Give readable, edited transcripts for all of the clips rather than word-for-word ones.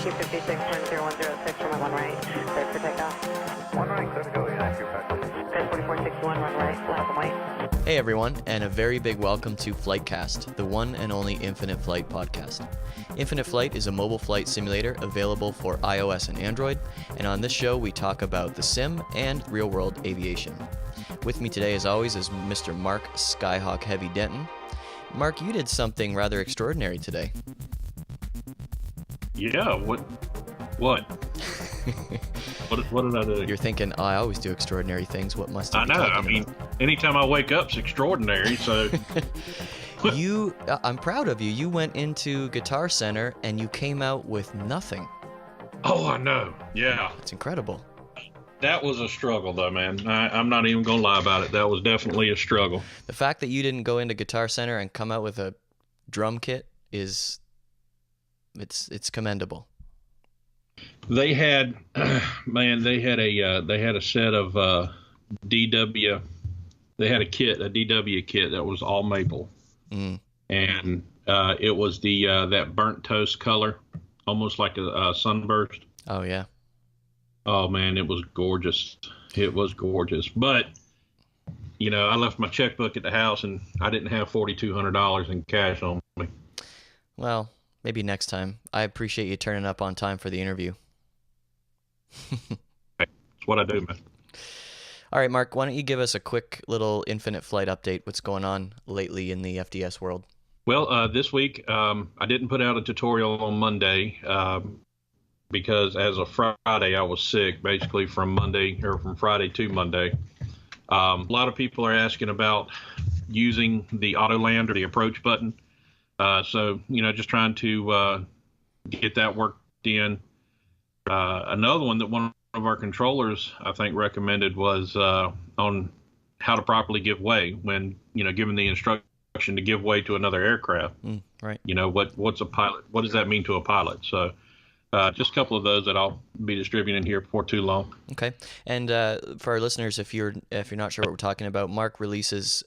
256.010, runway 1 right, cleared for takeoff. 1 right, clear to go, yeah, your practice. Cleared 4461, run right, flat and white. Hey everyone, and a very big welcome to FlightCast, the one and only Infinite Flight podcast. Infinite Flight is a mobile flight simulator available for iOS and Android, and on this show we talk about the sim and real-world aviation. With me today, as always, is Mr. Mark Skyhawk Heavy Denton. Mark, you did something rather extraordinary today. Yeah, what? what did I do? You're thinking, oh, I always do extraordinary things. What must I be I know. I talking mean, anytime I wake up, it's extraordinary. So about? I'm proud of you. You went into Guitar Center and you came out with nothing. Oh, I know. Yeah, It's incredible. that was a struggle, though, man. I'm not even gonna lie about it. That was definitely a struggle. The fact that you didn't go into Guitar Center and come out with a drum kit is, it's commendable. They had, man, they had a set of DW. They had a DW kit that was all maple, and it was that burnt toast color, almost like a sunburst. Oh yeah. Oh man, it was gorgeous. It was gorgeous. But you know, I left my checkbook at the house, and I didn't have $4,200 in cash on me. Well, maybe next time. I appreciate you turning up on time for the interview. That's what I do, man. All right, Mark, why don't you give us a quick little Infinite Flight update? What's going on lately in the FDS world? Well, this week I didn't put out a tutorial on Monday because as of Friday I was sick, basically from Friday to Monday. A lot of people are asking about using the auto land or the approach button. So, you know, just trying to get that worked in. Another one that one of our controllers, I think, recommended was on how to properly give way when, you know, given the instruction to give way to another aircraft. Right. You know, what's a pilot? What does that mean to a pilot? So just a couple of those that I'll be distributing here before too long. Okay. And for our listeners, if you're not sure what we're talking about, Mark releases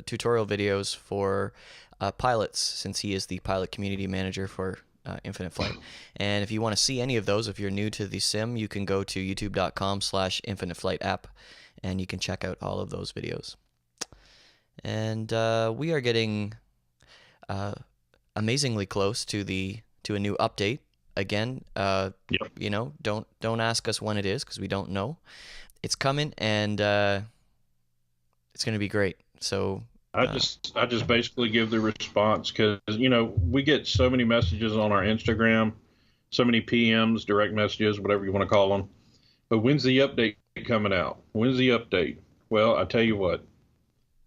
tutorial videos for pilots, since he is the pilot community manager for Infinite Flight. And if you want to see any of those, if you're new to the sim, you can go to youtube.com/infiniteflightapp and you can check out all of those videos. And we are getting amazingly close to a new update. Again, Yep. you know, don't ask us when it is because we don't know. It's coming, and it's going to be great. So I just basically give the response because, you know, we get so many messages on our Instagram, so many PMs, direct messages, whatever you want to call them. But when's the update coming out? When's the update? Well, I tell you what,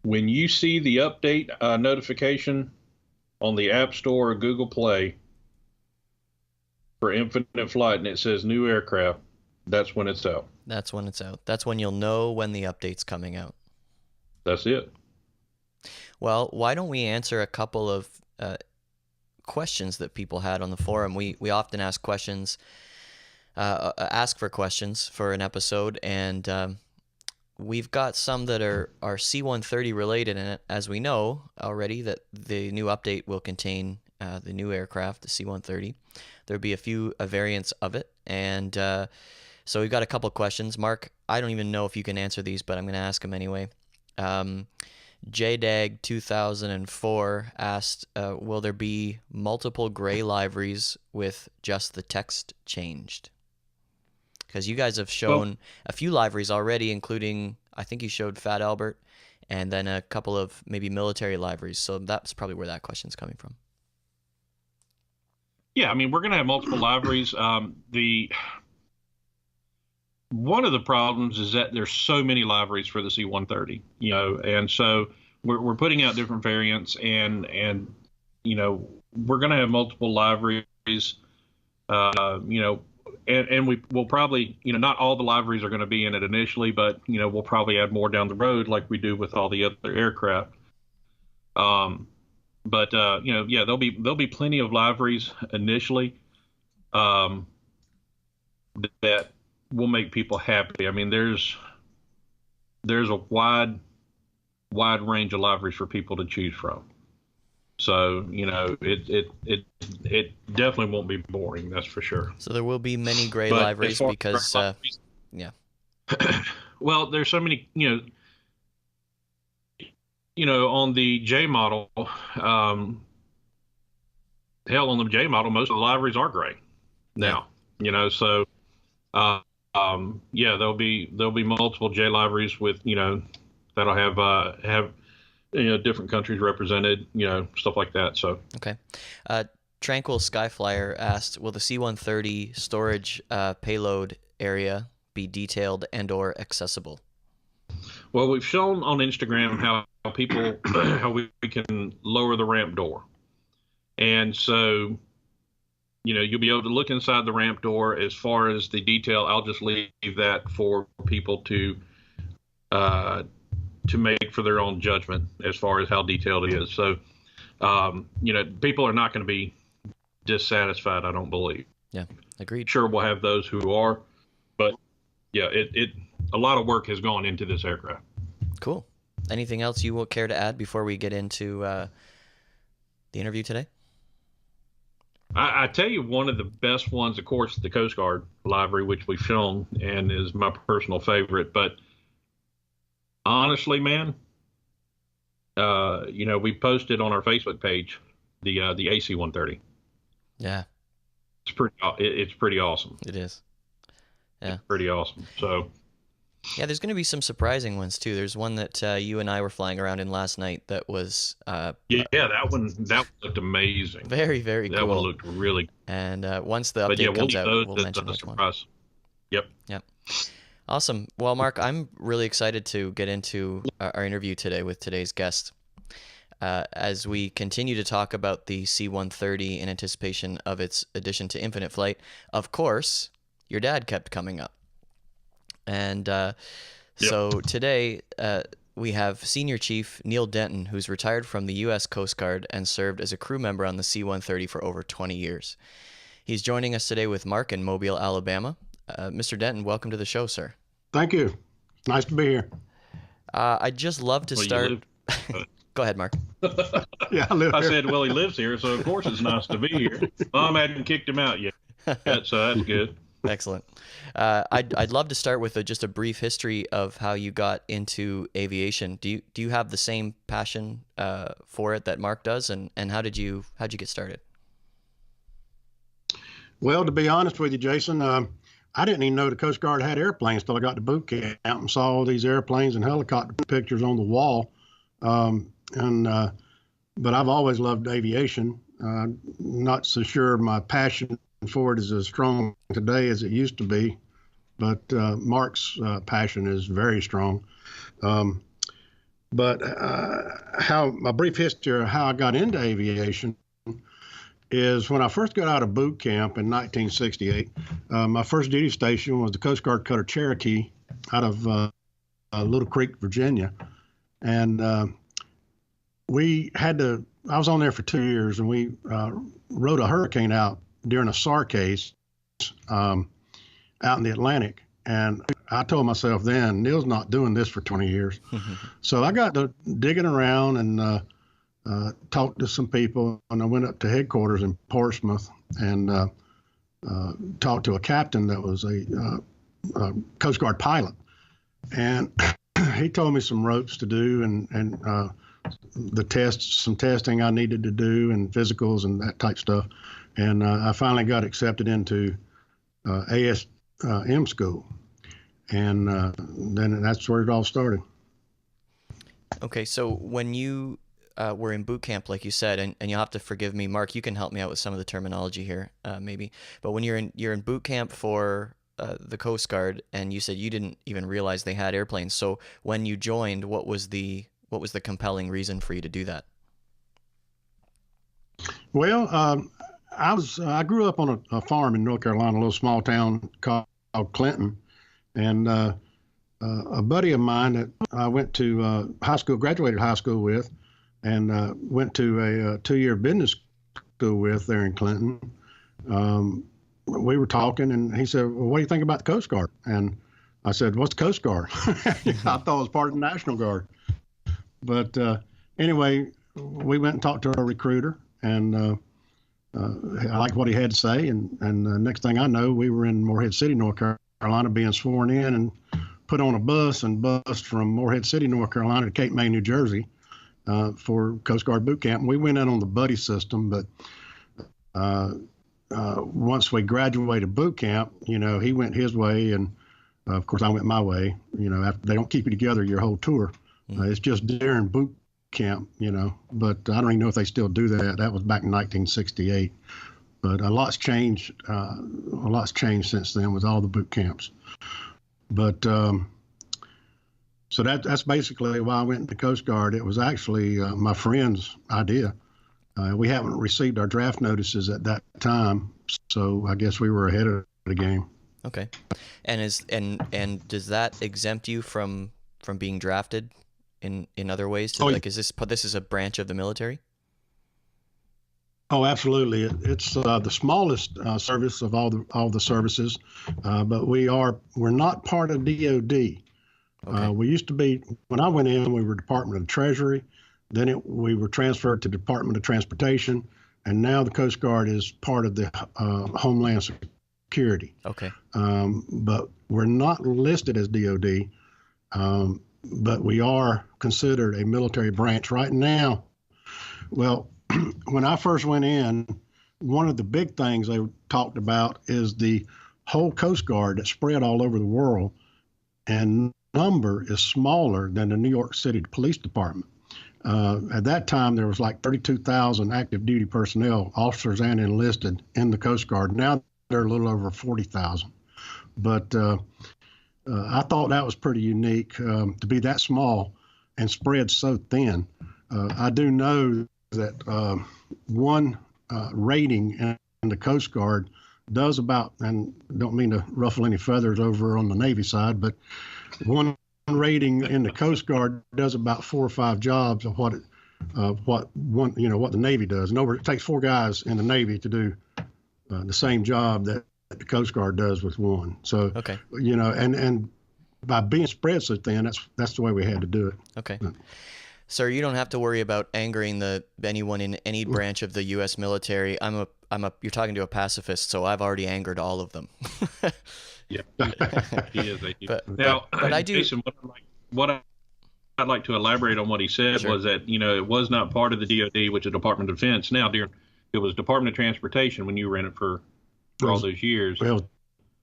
when you see the update notification on the App Store or Google Play for Infinite Flight and it says new aircraft, that's when it's out. that's when it's out. That's when you'll know when the update's coming out. That's it. Well, why don't we answer a couple of questions that people had on the forum? We often ask questions, ask for questions for an episode, and we've got some that are C-130 related, and as we know already that the new update will contain the new aircraft, the C-130. There'll be a few variants of it, and so we've got a couple questions. Mark, I don't even know if you can answer these, but I'm going to ask them anyway. JDAG 2004 asked, will there be multiple gray liveries with just the text changed? Because you guys have shown a few liveries already, including, I think you showed Fat Albert, and then a couple of maybe military liveries. So that's probably where that question's coming from. Yeah, I mean, we're going to have multiple liveries. One of the problems is that there's so many liveries for the C-130, you know, and so we're putting out different variants, and you know, we're going to have multiple liveries, you know, and we'll probably, you know, not all the liveries are going to be in it initially, but you know, we'll probably add more down the road like we do with all the other aircraft. But you know, yeah, there'll be plenty of liveries initially that will make people happy. I mean, there's a wide range of liveries for people to choose from. So, it definitely won't be boring. That's for sure. So there will be many gray But liveries as far as because, gray liveries, yeah. well, there's so many, on the J model, hell, on the J model, most of the liveries are gray now, so, yeah, there'll be multiple J liveries with, that'll have, different countries represented, stuff like that. So, Okay. Tranquil Skyflyer asked, will the C-130 storage payload area be detailed and or accessible? well, we've shown on Instagram how people, how we can lower the ramp door. And so, you'll be able to look inside the ramp door. As far as the detail, I'll just leave that for people to make for their own judgment as far as how detailed it is. So, people are not going to be dissatisfied, I don't believe. Yeah, agreed. Sure, we'll have those who are, but yeah, a lot of work has gone into this aircraft. Cool. Anything else you will care to add before we get into the interview today? I tell you, one of the best ones, of course, the Coast Guard livery, which we've shown and is my personal favorite. But honestly, man, we posted on our Facebook page the AC-130. Yeah, it's pretty awesome. it is. Yeah, it's pretty awesome. So. Yeah, there's going to be some surprising ones too. There's one that you and I were flying around in last night that was that one looked amazing. Very, very cool. That one looked really good. And once the update comes out, we'll mention which one. Yep. Awesome. Well, Mark, I'm really excited to get into our interview today with today's guest. As we continue to talk about the C-130 in anticipation of its addition to Infinite Flight, of course, your dad kept coming up. And so today we have Senior Chief Neal Denton, who's retired from the U.S. Coast Guard and served as a crew member on the C-130 for over 20 years. He's joining us today with Mark in Mobile, Alabama. Mr. Denton, welcome to the show, sir. Thank you. Nice to be here. I'd just love to start. Go ahead, Mark. Yeah, I live I here. said, well, he lives here, so of course it's nice to be here. Mom hadn't kicked him out yet, so that's good. Excellent. I'd love to start with just a brief history of how you got into aviation. Do you have the same passion for it that Mark does, and how'd you get started? Well, to be honest with you, Jason, I didn't even know the Coast Guard had airplanes till I got to boot camp and saw all these airplanes and helicopter pictures on the wall. But I've always loved aviation. Not so sure my passion for it is as strong today as it used to be, but Mark's passion is very strong. But how my brief history of how I got into aviation is when I first got out of boot camp in 1968. My first duty station was the Coast Guard cutter Cherokee out of Little Creek, Virginia, and I was on there for 2 years, and we rode a hurricane out during a SAR case out in the Atlantic. And I told myself then, Neal's not doing this for 20 years. So I got to digging around and talked to some people, and I went up to headquarters in Portsmouth and talked to a captain that was a Coast Guard pilot. And he told me some ropes to do and some testing I needed to do and physicals and that type stuff. And I finally got accepted into ASM school. And then that's where it all started. Okay, so when you were in boot camp, like you said, and you'll have to forgive me, Mark, you can help me out with some of the terminology here, maybe. But when you're in boot camp for the Coast Guard, and you said you didn't even realize they had airplanes. So when you joined, what was the compelling reason for you to do that? Well, I grew up on a farm in North Carolina, a little small town called Clinton, and a buddy of mine that I went to graduated high school with, and went to a 2-year business school with there in Clinton. We were talking, and he said, "Well, what do you think about the Coast Guard?" And I said, "What's the Coast Guard?" I thought it was part of the National Guard. But anyway, we went and talked to our recruiter, and I liked what he had to say. And next thing I know, we were in Morehead City, North Carolina, being sworn in and put on a bus and bused from Morehead City, North Carolina to Cape May, New Jersey for Coast Guard boot camp. And we went in on the buddy system, but once we graduated boot camp, he went his way, and of course I went my way. After they don't keep you together your whole tour. It's just during boot camp, but I don't even know if they still do that. That was back in 1968. But a lot's changed. Since then with all the boot camps. But so that's basically why I went into the Coast Guard. It was actually my friend's idea. We haven't received our draft notices at that time, so I guess we were ahead of the game. Okay, and does that exempt you from being drafted in other ways? Is this is a branch of the military? Oh, absolutely. It's the smallest service of all the services, but we're not part of DOD. Okay. We used to be, when I went in, we were Department of the Treasury. Then we were transferred to Department of Transportation, and now the Coast Guard is part of the Homeland Security. Okay. But we're not listed as DOD, but we are considered a military branch right now. Well, when I first went in, one of the big things they talked about is the whole Coast Guard that's spread all over the world, and number is smaller than the New York City Police Department. At that time, there was like 32,000 active duty personnel, officers and enlisted, in the Coast Guard. Now they're a little over 40,000. But I thought that was pretty unique to be that small and spread so thin. I do know that one rating in the Coast Guard does about, and don't mean to ruffle any feathers over on the Navy side, but one rating in the Coast Guard does about 4 or 5 jobs of what the Navy does. In other words, it takes 4 guys in the Navy to do the same job that the Coast Guard does with one. So, okay. And by being spread so thin, that's the way we had to do it. Okay. Sir, you don't have to worry about angering anyone in any branch of the U.S. military. You're talking to a pacifist, so I've already angered all of them. Yeah, he is. But I do. Jason, what I'd like to elaborate on what he said was that it was not part of the DoD, which is Department of Defense. Now, it was Department of Transportation when you were in it for all those years. Well,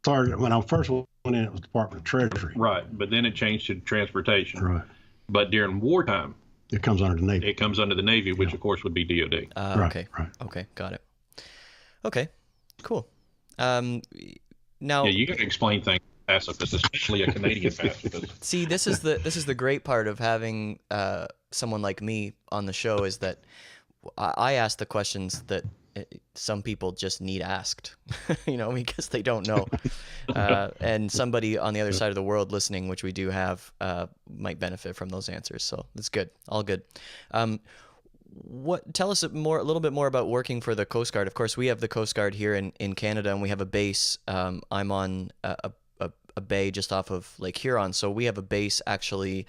when I first went in, it was Department of Treasury. Right, but then it changed to Transportation. Right. But during wartime, it comes under the Navy. It comes under the Navy, which of course would be DoD. Okay. Right. Okay. Got it. Okay. Cool. Now, you got to explain things to pacifists, especially a Canadian pacifist. See, this is the great part of having someone like me on the show, is that I ask the questions that some people just need asked, because they don't know, and somebody on the other side of the world listening, which we do have, might benefit from those answers. So that's good, all good. Tell us a little bit more about working for the Coast Guard. Of course, we have the Coast Guard here in Canada, and we have a base. I'm on a bay just off of Lake Huron, so we have a base actually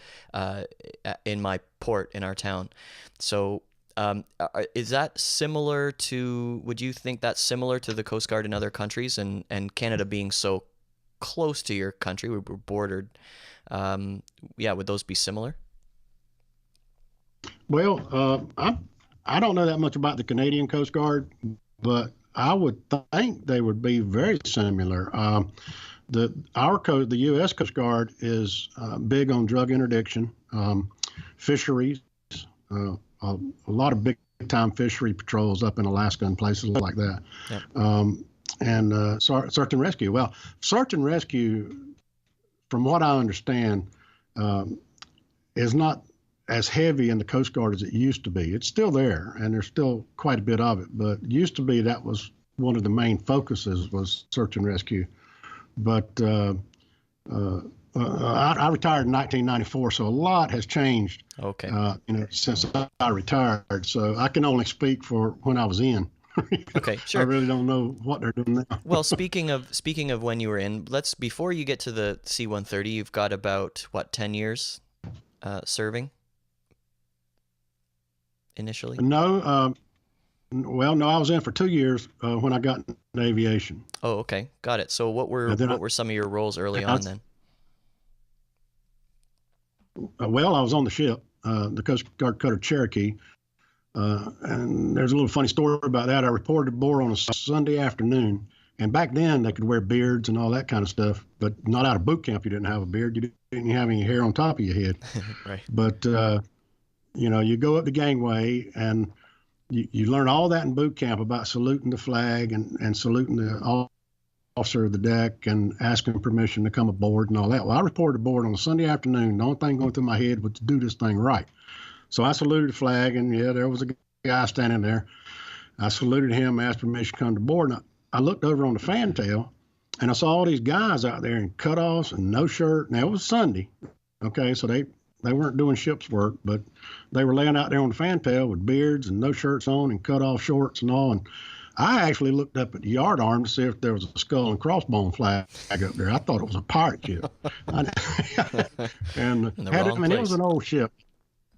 in my port in our town. So is that similar to? Would you think that's similar to the Coast Guard in other countries, and Canada being so close to your country, we're bordered? Would those be similar? Well, I don't know that much about the Canadian Coast Guard, but I would think they would be very similar. The U.S. Coast Guard is big on drug interdiction, fisheries, a lot of big-time fishery patrols up in Alaska and places like that, and search and rescue. Well, search and rescue, from what I understand, is not as heavy in the Coast Guard as it used to be. It's still there, and there's still quite a bit of it, but it used to be that was one of the main focuses, was search and rescue. But I retired in 1994, so a lot has changed. Okay. Since I retired, so I can only speak for when I was in. Okay, sure. I really don't know what they're doing now. Well, speaking of when you were in, before you get to the C-130, you've got about 10 years serving initially? No, well, no, I was in for 2 years when I got into aviation. Oh, okay, got it. So what were And then what were some of your roles early on then? Well, I was on the ship, the Coast Guard cutter Cherokee, and there's a little funny story about that. I reported aboard on a Sunday afternoon, and back then they could wear beards and all that kind of stuff, but not out of boot camp. You didn't have a beard. You didn't have any hair on top of your head. Right. But you go up the gangway, and you learn all that in boot camp about saluting the flag and saluting the officer of the deck and asking permission to come aboard and all that. Well, I reported aboard on a Sunday afternoon. The only thing going through my head was to do this thing right. So I saluted the flag, and yeah, there was a guy standing there. I saluted him, asked permission to come to board. And I looked over on the fantail, and I saw all these guys out there in cutoffs and no shirt. Now, it was Sunday, okay, so they weren't doing ship's work, but they were laying out there on the fantail with beards and no shirts on and cutoff shorts and all. And I actually looked up at the yard arm to see if there was a skull and crossbone flag up there. I thought it was a pirate ship. And it was an old ship.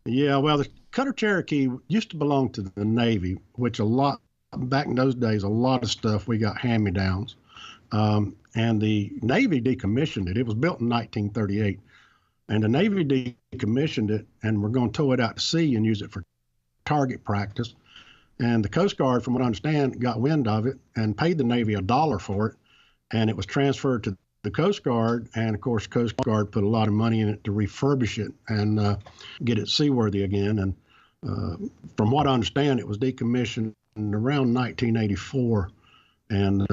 Yeah, well, the cutter Cherokee used to belong to the Navy, which back in those days, a lot of stuff we got hand-me-downs. And the Navy decommissioned it. It was built in 1938. And the Navy decommissioned it, and we're going to tow it out to sea and use it for target practice. And the Coast Guard, from what I understand, got wind of it and paid the Navy $1 for it. And it was transferred to the Coast Guard. And, of course, the Coast Guard put a lot of money in it to refurbish it and get it seaworthy again. And from what I understand, it was decommissioned around 1984. And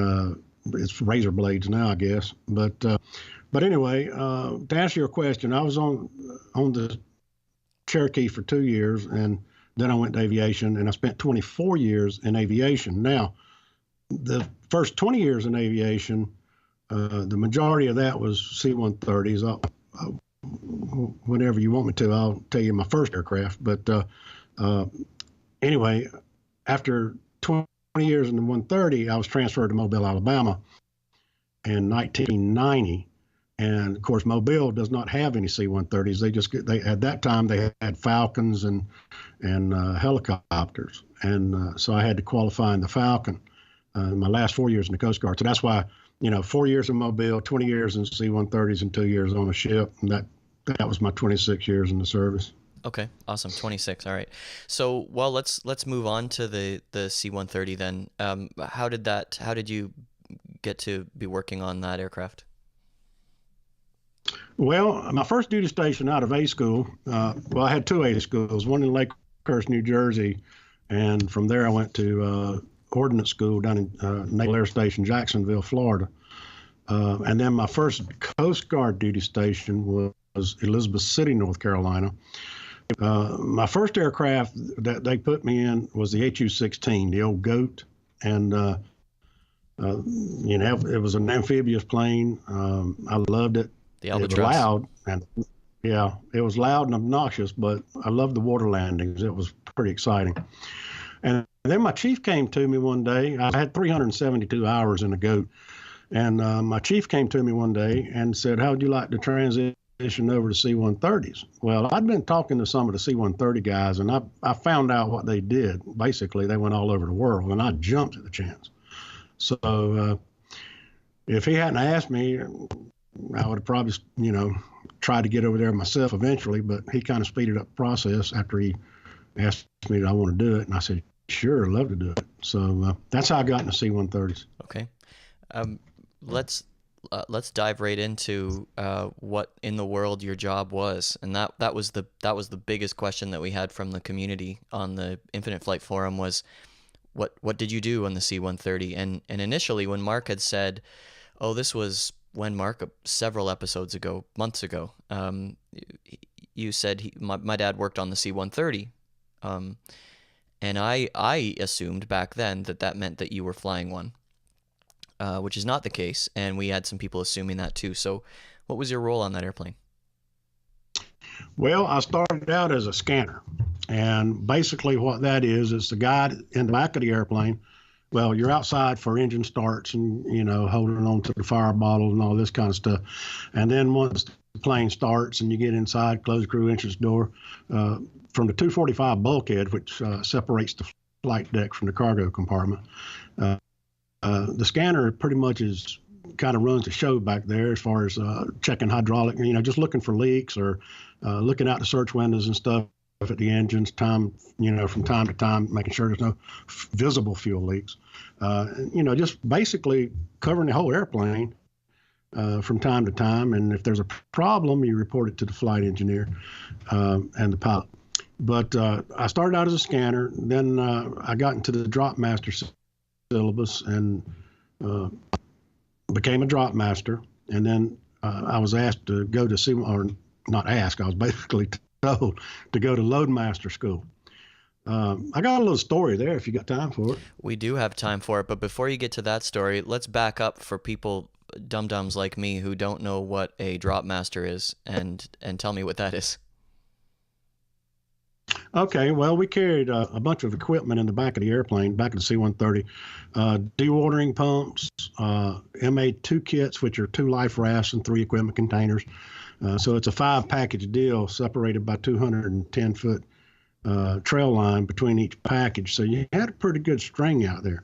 it's razor blades now, I guess. But anyway, to answer your question, I was on the Cherokee for 2 years, and then I went to aviation, and I spent 24 years in aviation. Now, the first 20 years in aviation, the majority of that was C-130s. Whenever you want me to, I'll tell you my first aircraft. But anyway, after 20 years in the 130, I was transferred to Mobile, Alabama in 1990. And of course, Mobile does not have any C-130s. They at that time they had Falcons and helicopters, and so I had to qualify in the Falcon. My last 4 years in the Coast Guard, so that's why 4 years in Mobile, 20 years in C-130s, and 2 years on a ship, and that was my 26 years in the service. Okay, awesome. 26. All right. So, well, let's move on to the C-130 then. How did you get to be working on that aircraft? Well, my first duty station out of A school, I had two A schools, one in Lakehurst, New Jersey, and from there I went to Ordnance School down in Naval Air Station, Jacksonville, Florida. And then my first Coast Guard duty station was Elizabeth City, North Carolina. My first aircraft that they put me in was the HU-16, the old Goat, and it was an amphibious plane. I loved it. The Albatross. It was loud, and yeah, it was loud and obnoxious, but I loved the water landings. It was pretty exciting. And then my chief came to me one day. I had 372 hours in the Goat, and my chief came to me one day and said, "How would you like to transition over to C-130s?" Well, I'd been talking to some of the C-130 guys, and I found out what they did. Basically, they went all over the world, and I jumped at the chance. So if he hadn't asked me, I would have probably, tried to get over there myself eventually, but he kind of speeded up the process after he asked me, "Did I want to do it?" And I said, "Sure, I'd love to do it." So that's how I got into C-130s. Okay. Let's dive right into what in the world your job was, and that was the biggest question that we had from the community on the Infinite Flight forum was, what did you do on the C-130? And initially, when Mark had said, "Oh, this was when Mark several episodes ago, months ago," you said my dad worked on the C-130, and I assumed back then that meant that you were flying one. Which is not the case, and we had some people assuming that too. So what was your role on that airplane? Well, I started out as a scanner, and basically what that is the guy in the back of the airplane Well, you're outside for engine starts and, holding on to the fire bottle and all this kind of stuff. And then once the plane starts and you get inside, close the crew entrance door, from the 245 bulkhead, which separates the flight deck from the cargo compartment, the scanner pretty much kind of runs the show back there as far as checking hydraulic, just looking for leaks or looking out the search windows and stuff at the engines, from time to time, making sure there's no visible fuel leaks. Just basically covering the whole airplane from time to time. And if there's a problem, you report it to the flight engineer and the pilot. But I started out as a scanner. Then I got into the drop master syllabus and became a drop master. And then I was asked to go to or not asked, I was basically told to go to loadmaster school. I got a little story there if you got time for it. We do have time for it, but before you get to that story, let's back up for people, dum-dums like me, who don't know what a drop master is, and tell me what that is. Okay, well, we carried a bunch of equipment in the back of the airplane, back of the C-130, dewatering pumps, MA2 kits, which are 2 life rafts and 3 equipment containers. So it's a 5-package deal separated by 210-foot trail line between each package. So you had a pretty good string out there.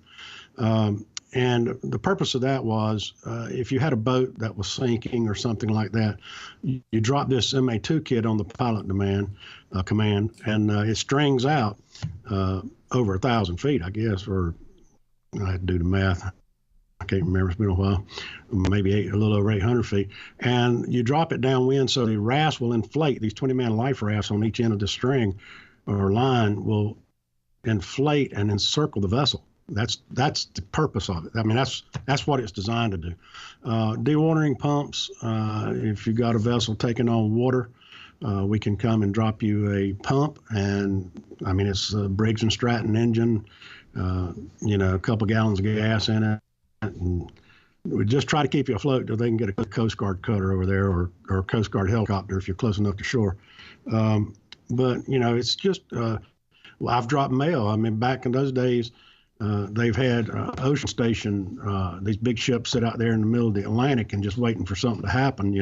And the purpose of that was if you had a boat that was sinking or something like that, you drop this MA2 kit on the pilot command, and it strings out over 1,000 feet, I guess, or I had to do the math. I can't remember. It's been a while. Maybe a little over 800 feet. And you drop it downwind so the rafts will inflate. These 20-man life rafts on each end of the string or line will inflate and encircle the vessel. That's the purpose of it. I mean, that's what it's designed to do. Dewatering pumps. If you got a vessel taking on water, we can come and drop you a pump. And I mean, it's a Briggs and Stratton engine. A couple gallons of gas in it. And we just try to keep you afloat till they can get a Coast Guard cutter over there or a Coast Guard helicopter if you're close enough to shore. But it's just, I've dropped mail. I mean, back in those days, they've had ocean station, these big ships sit out there in the middle of the Atlantic and just waiting for something to happen,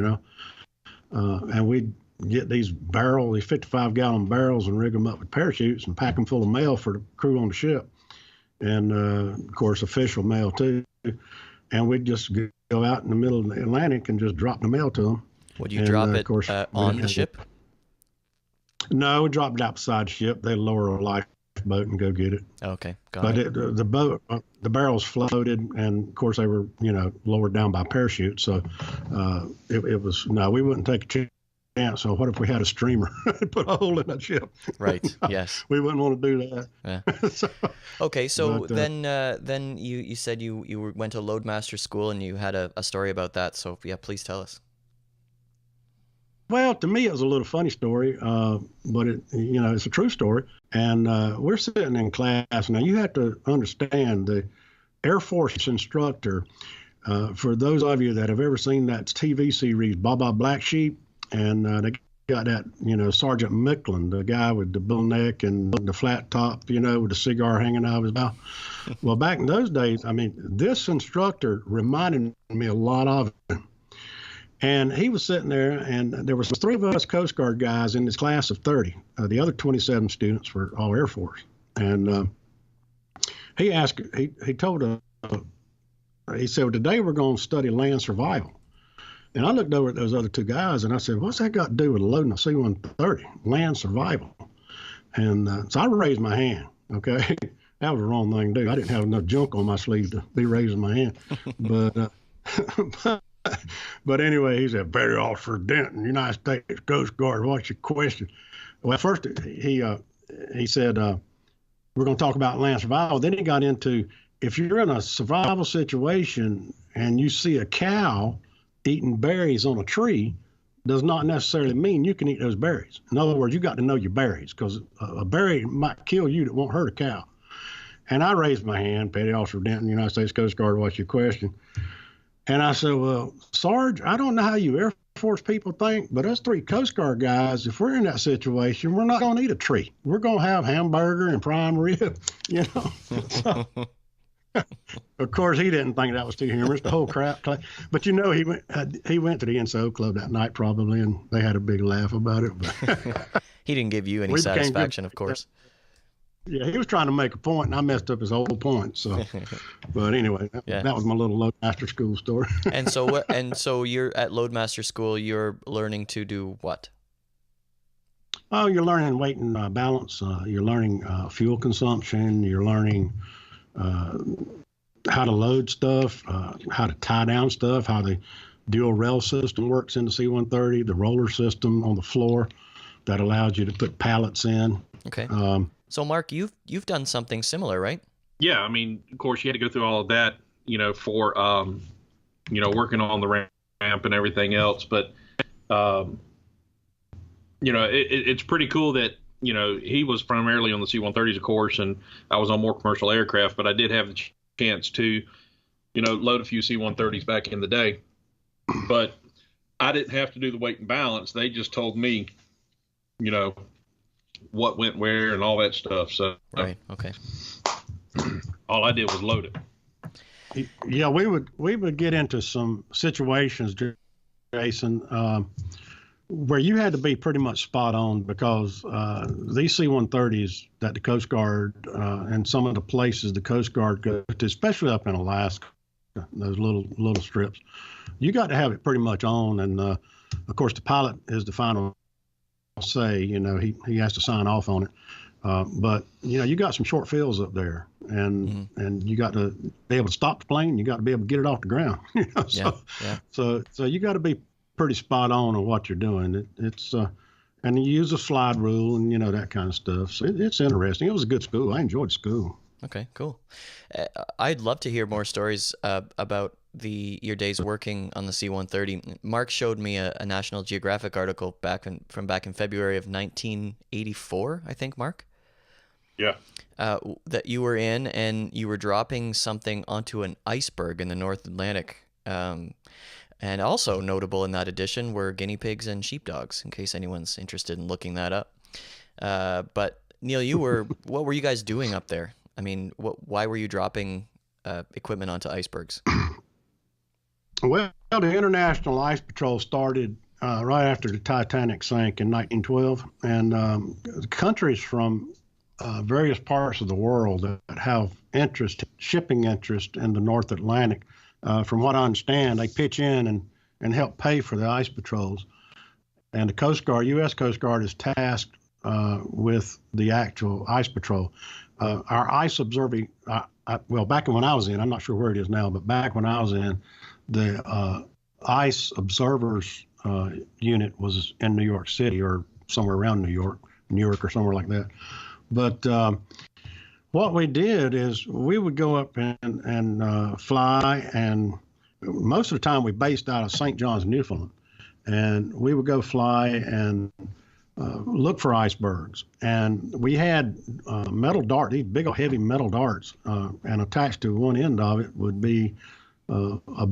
and we'd get these 55-gallon barrels and rig them up with parachutes and pack them full of mail for the crew on the ship. And, of course, official mail, too. And we'd just go out in the middle of the Atlantic and just drop the mail to them. Would you drop it on the ship? No, we dropped it out beside the ship. They'd lower a lifeboat and go get it. Okay, got it. But the boat, the barrels floated, and, of course, they were, lowered down by parachute. So it was, no, we wouldn't take a chance. So what if we had a streamer and put a hole in that ship? Right. Yes. We wouldn't want to do that. Yeah. Okay. So then you said you went to Loadmaster School and you had a story about that. So yeah, please tell us. Well, to me, it was a little funny story, but it's a true story. And we're sitting in class. Now, you have to understand the Air Force instructor, for those of you that have ever seen that TV series, Baba Black Sheep, and they got that, Sergeant Micklin, the guy with the bull neck and the flat top, with the cigar hanging out of his mouth. Well, back in those days, I mean, this instructor reminded me a lot of him. And he was sitting there, and there was 3 of us Coast Guard guys in this class of 30. The other 27 students were all Air Force. And he told us, he said, well, today we're going to study land survival. And I looked over at those other 2 guys, and I said, what's that got to do with loading a C-130, land survival? And so I raised my hand, okay? That was the wrong thing to do. I didn't have enough junk on my sleeve to be raising my hand. But anyway, he said, Petty Officer Denton, United States Coast Guard, what's your question? Well, first he said, we're going to talk about land survival. Then he got into, if you're in a survival situation and you see a cow eating berries on a tree, does not necessarily mean you can eat those berries. In other words, you got to know your berries, because a berry might kill you that won't hurt a cow. And I raised my hand, Petty Officer Denton, United States Coast Guard, what's your question? And I said, well, Sarge, I don't know how you Air Force people think, but us 3 Coast Guard guys, if we're in that situation, we're not going to eat a tree. We're going to have hamburger and prime rib, Of course, he didn't think that was too humorous. The whole crowd, but you know, he went to the NSO club that night probably, and they had a big laugh about it. But He didn't give you any we became good- satisfaction, of course. Yeah, he was trying to make a point, and I messed up his whole point. So, but anyway, that was my little Loadmaster School story. And so you're at Loadmaster School. You're learning to do what? Oh, you're learning weight and balance. You're learning fuel consumption. You're learning how to load stuff, how to tie down stuff, how the dual rail system works in the C-130, the roller system on the floor that allows you to put pallets in. Okay. So, Mark, you've done something similar, right? Yeah, I mean, of course, you had to go through all of that, for working on the ramp and everything else. But it's pretty cool that he was primarily on the C-130s, of course, and I was on more commercial aircraft. But I did have the chance to, load a few C-130s back in the day. But I didn't have to do the weight and balance. They just told me, what went where and all that stuff. So right, okay. All I did was load it. Yeah, we would get into some situations, Jason, where you had to be pretty much spot on because these C-130s that the Coast Guard and some of the places the Coast Guard goes to, especially up in Alaska, those little strips, you got to have it pretty much on. And of course, the pilot is the final say. He has to sign off on it. But you got some short fields up there, and you got to be able to stop the plane. You got to be able to get it off the ground. So you got to be pretty spot on what you're doing. It's and you use a slide rule and that kind of stuff. So it's interesting. It was a good school. I enjoyed school. Okay, cool. I'd love to hear more stories about your days working on the C-130. Mark showed me a National Geographic article from back in February of 1984, I think, Mark? Yeah. That you were in, and you were dropping something onto an iceberg in the North Atlantic. And also notable in that edition were guinea pigs and sheepdogs, in case anyone's interested in looking that up. But Neal, what were you guys doing up there? I mean, why were you dropping equipment onto icebergs? Well, the International Ice Patrol started right after the Titanic sank in 1912, and countries from various parts of the world that have shipping interest in the North Atlantic, from what I understand, they pitch in and help pay for the ice patrols. And the Coast Guard, U.S. Coast Guard, is tasked with the actual ice patrol. Our ice observing, back when I was in, I'm not sure where it is now, but back when I was in, the ice observers unit was in New York City or somewhere around New York or somewhere like that. But what we did is we would go up and fly, and most of the time we based out of St. John's, Newfoundland, and we would go fly and look for icebergs. And we had metal dart, these big old heavy metal darts, and attached to one end of it would be a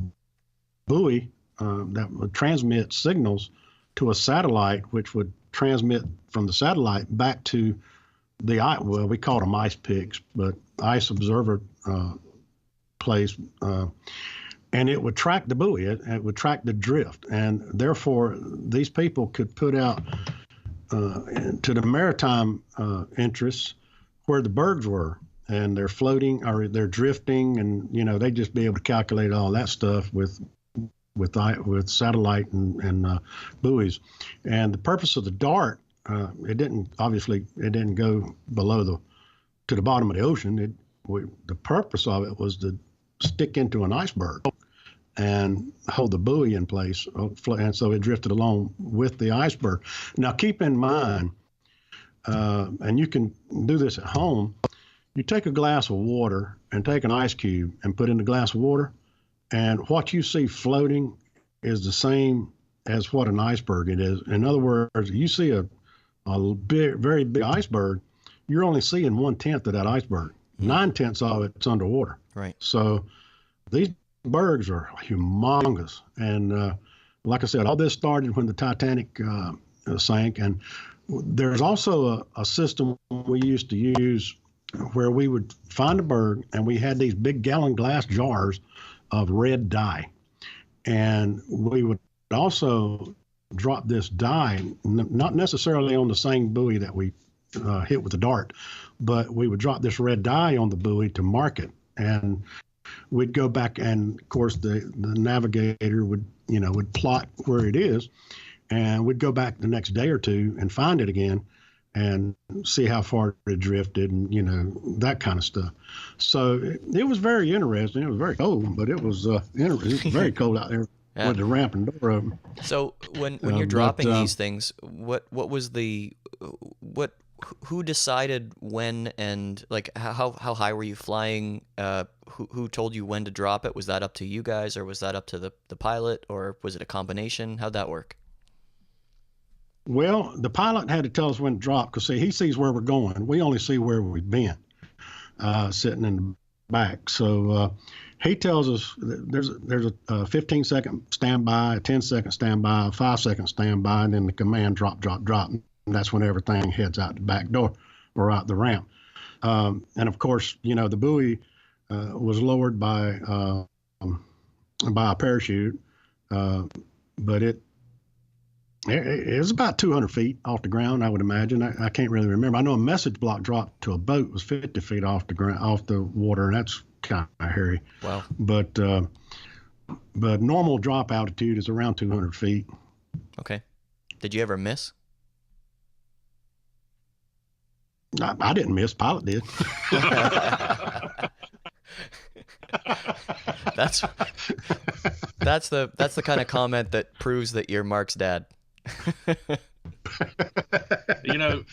buoy that would transmit signals to a satellite, which would transmit from the satellite back to we called them ice picks, but ice observer place, and it would track the buoy. It would track the drift, and therefore these people could put out to the maritime interests where the bergs were, and they're floating or they're drifting, and they'd just be able to calculate all that stuff with satellite and buoys. And the purpose of the dart, it didn't go to the bottom of the ocean. The purpose of it was to stick into an iceberg and hold the buoy in place, and so it drifted along with the iceberg. Now, keep in mind, and you can do this at home, you take a glass of water and take an ice cube and put in the glass of water, and what you see floating is the same as what an iceberg it is. In other words, you see a very big iceberg, you're only seeing 1/10 of that iceberg. 9/10 of it's underwater. Right. So these bergs are humongous. And like I said, all this started when the Titanic sank. And there's also a system we used to use where we would find a bird, and we had these big gallon glass jars of red dye. And we would also drop this dye, not necessarily on the same buoy that we hit with the dart, but we would drop this red dye on the buoy to mark it. And we'd go back, and of course the navigator would plot where it is, and we'd go back the next day or two and find it again and see how far it drifted, and that kind of stuff. So it was very interesting. It was very cold, but it was very cold out there. Yeah. With the ramp and door open. So when you're dropping these things, who decided when, and like how high were you flying? Who told you when to drop it? Was that up to you guys, or was that up to the pilot, or was it a combination? How'd that work? Well, the pilot had to tell us when to drop, because he sees where we're going. We only see where we've been, sitting in the back. So he tells us there's a 15-second standby, a 10-second standby, a 5-second standby, and then the command drop. And that's when everything heads out the back door or out the ramp. And of course, the buoy was lowered by a parachute, but it was about 200 feet off the ground, I would imagine. I can't really remember. I know a message block drop to a boat was 50 feet off the ground, off the water, and that's kind of hairy. Wow. But normal drop altitude is around 200 feet. Okay. Did you ever miss? I didn't miss. Pilot did. That's the kind of comment that proves that you're Mark's dad. You know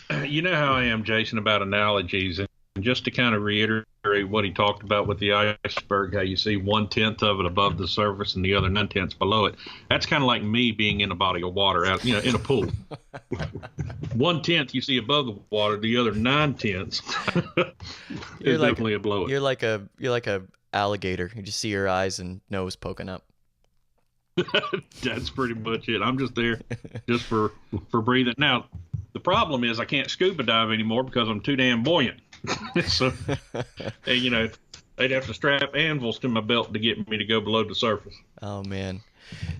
how I am, Jason, about analogies, and just to kind of reiterate what he talked about with the iceberg, how you see 1/10 of it above the surface and the other 9/10 below it. That's kind of like me being in a body of water, out, in a pool. 1/10 you see above the water, the other 9/10 is definitely below it. You're like a alligator. You just see your eyes and nose poking up. That's pretty much it. I'm just there just for breathing. Now, the problem is I can't scuba dive anymore because I'm too damn buoyant. So, they'd have to strap anvils to my belt to get me to go below the surface. Oh man.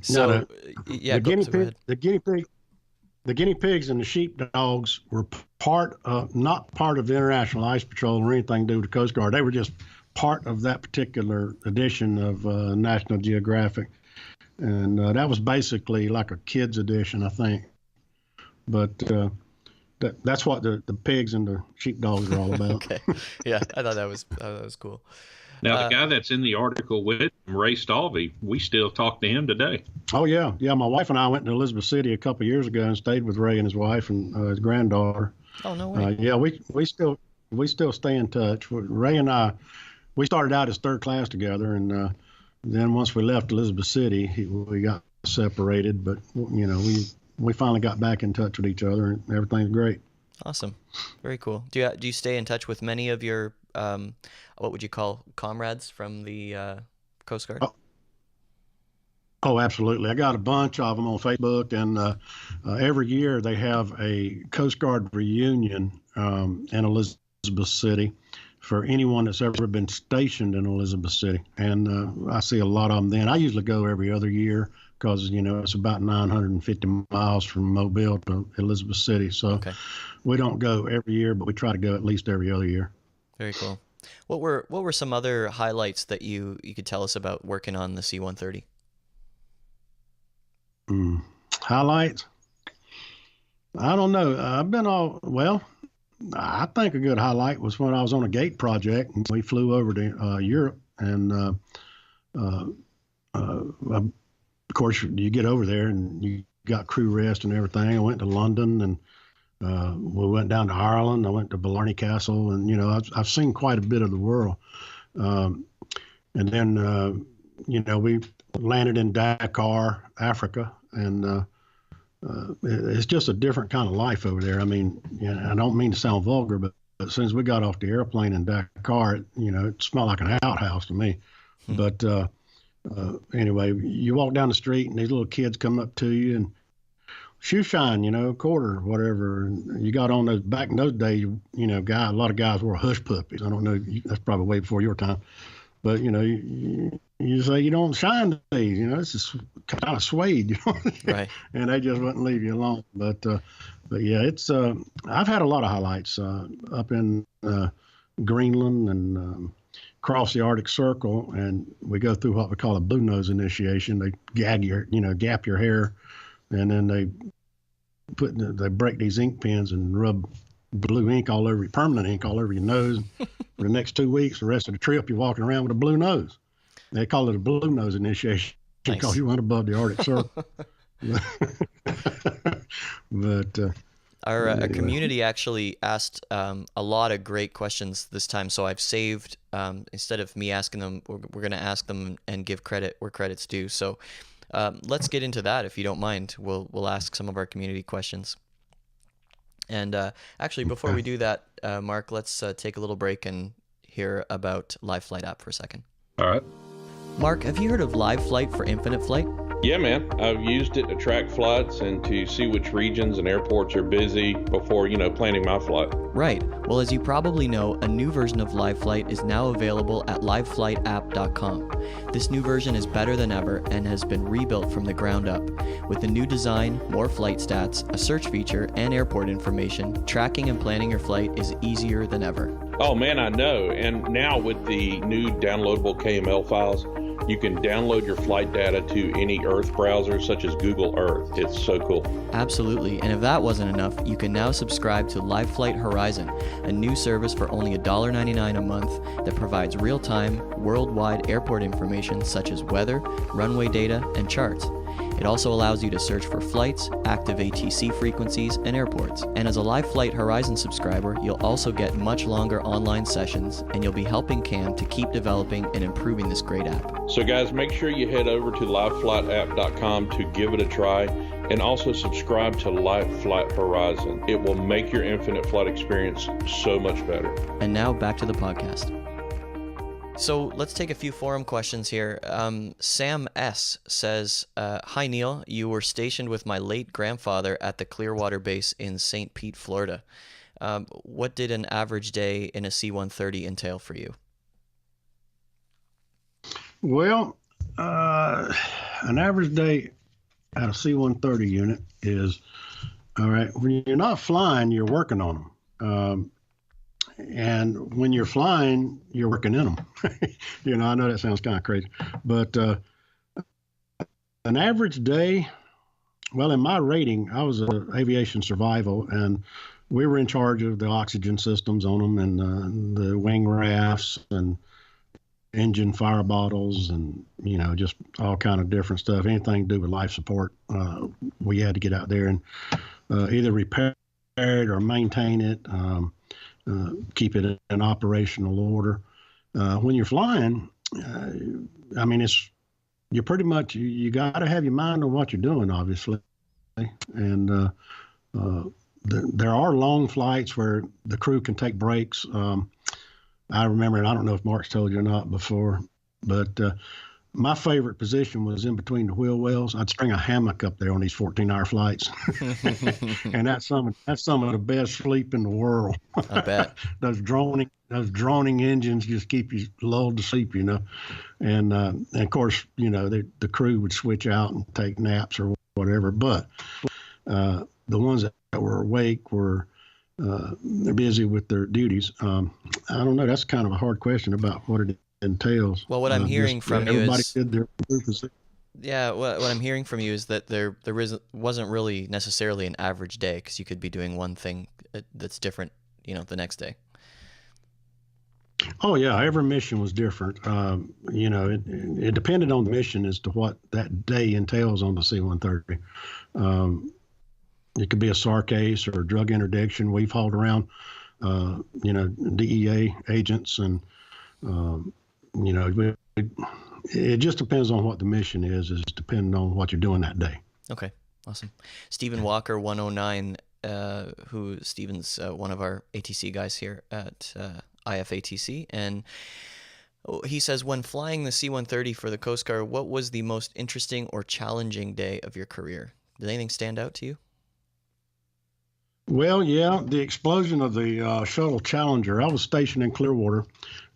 So the guinea pigs and the sheepdogs were not part of the International Ice Patrol or anything to do with the Coast Guard. They were just part of that particular edition of National Geographic. And that was basically like a kids edition, I think. But that's what the pigs and the sheepdogs are all about. Okay. Yeah, I thought that was cool. Now, the guy that's in the article with him, Ray Stalvey, we still talk to him today. Oh, yeah. Yeah, my wife and I went to Elizabeth City a couple of years ago and stayed with Ray and his wife and his granddaughter. Oh, no way. Yeah, we still stay in touch. Ray and I, we started out as third class together, and then once we left Elizabeth City, we got separated. But, we finally got back in touch with each other, and everything's great. Awesome. Very cool. Do you stay in touch with many of your what would you call comrades from the Coast Guard? Oh, absolutely. I got a bunch of them on Facebook, and every year they have a Coast Guard reunion in Elizabeth City for anyone that's ever been stationed in Elizabeth City. And I see a lot of them then. I usually go every other year because, it's about 950 miles from Mobile to Elizabeth City. So okay. We don't go every year, but we try to go at least every other year. Very cool. What were some other highlights that you could tell us about working on the C-130? Highlights? I don't know. I've been I think a good highlight was when I was on a gate project and we flew over to Europe, and of course you get over there and you got crew rest and everything. I went to London, and we went down to Ireland. I went to Blarney Castle, and I've seen quite a bit of the world. And then we landed in Dakar, Africa, and it's just a different kind of life over there. I mean, I don't mean to sound vulgar, but as soon as we got off the airplane in Dakar, it smelled like an outhouse to me. But anyway, you walk down the street and these little kids come up to you and shoe shine, quarter, whatever. And you got on those back in those days, a lot of guys wore hush puppies. I don't know, that's probably way before your time, but you say you don't shine these, this is kind of suede, Right. and they just wouldn't leave you alone. But yeah, it's I've had a lot of highlights up in Greenland and across the Arctic Circle, and we go through what we call a blue nose initiation. They gap your hair, and then they break these ink pens and rub blue ink all over you, permanent ink all over your nose. For the next 2 weeks, the rest of the trip, you're walking around with a blue nose. They call it a blue nose initiation because you went above the Arctic Circle. But our community actually asked a lot of great questions this time, so I've saved, instead of me asking them, we're going to ask them and give credit where credit's due. So let's get into that if you don't mind. We'll ask some of our community questions. And actually, before we do that, Mark, let's take a little break and hear about Live Flight app for a second. All right. Mark, have you heard of Live Flight for Infinite Flight? Yeah, man. I've used it to track flights and to see which regions and airports are busy before, planning my flight. Right. Well, as you probably know, a new version of Live Flight is now available at liveflightapp.com. This new version is better than ever and has been rebuilt from the ground up. With a new design, more flight stats, a search feature, and airport information, tracking and planning your flight is easier than ever. Oh, man, I know. And now with the new downloadable KML files, you can download your flight data to any Earth browser, such as Google Earth. It's so cool. Absolutely. And if that wasn't enough, you can now subscribe to Live Flight Horizon, a new service for only $1.99 a month that provides real-time, worldwide airport information such as weather, runway data, and charts. It also allows you to search for flights, active ATC frequencies, and airports. And as a Live Flight Horizon subscriber, you'll also get much longer online sessions, and you'll be helping Cam to keep developing and improving this great app. So guys, make sure you head over to liveflightapp.com to give it a try, and also subscribe to Live Flight Horizon. It will make your infinite flight experience so much better. And now back to the podcast. So let's take a few forum questions here. Sam S. says, Hi Neal, you were stationed with my late grandfather at the Clearwater base in St. Pete, Florida. What did an average day in a C-130 entail for you? Well, an average day at a C-130 unit is, all right, when you're not flying, you're working on them. And when you're flying, you're working in them. I know that sounds kind of crazy, but an average day, well, in my rating, I was an aviation survival, and we were in charge of the oxygen systems on them and the wing rafts and engine fire bottles and, just all kind of different stuff. Anything to do with life support, we had to get out there and either repair it or maintain it. Keep it in operational order. When you're flying, you're pretty much, you got to have your mind on what you're doing, obviously. And there are long flights where the crew can take breaks. I remember, and I don't know if Mark's told you or not before, but my favorite position was in between the wheel wells. I'd string a hammock up there on these 14-hour flights, and that's some of the best sleep in the world. I bet. those droning engines just keep you lulled to sleep, and of course, the crew would switch out and take naps or whatever. But the ones that were awake were they're busy with their duties. I don't know. That's kind of a hard question about what it entails. Well, what I'm hearing from you everybody is, did their position. yeah, what I'm hearing from you is that there wasn't really necessarily an average day, because you could be doing one thing that's different, the next day. Oh yeah, every mission was different. It depended on the mission as to what that day entails on the C-130. It could be a SAR case or a drug interdiction. We've hauled around, DEA agents and. It just depends on what the mission is depending on what you're doing that day. Okay, awesome. Stephen Walker 109, who Stephen's one of our ATC guys here at IFATC, and he says, when flying the C-130 for the Coast Guard, what was the most interesting or challenging day of your career? Did anything stand out to you? Well, yeah, the explosion of the shuttle Challenger. I was stationed in Clearwater.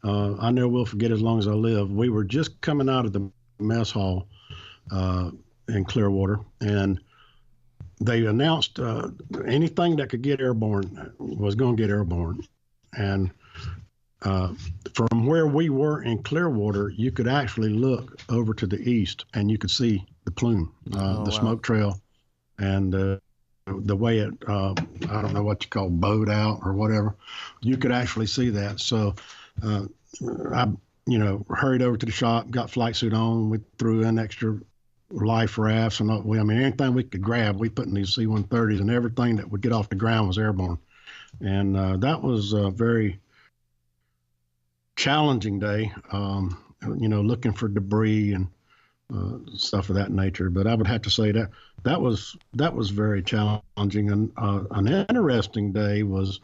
I never will forget as long as I live. We were just coming out of the mess hall in Clearwater, and they announced anything that could get airborne was going to get airborne. And from where we were in Clearwater, you could actually look over to the east, and you could see the plume, the smoke trail, and the way it, I don't know what you call bowed out or whatever. You could actually see that. So I, hurried over to the shop, got flight suit on. We threw in extra life rafts and anything we could grab, we put in these C-130s, and everything that would get off the ground was airborne. And that was a very challenging day, looking for debris and stuff of that nature. But I would have to say that was very challenging. And an interesting day was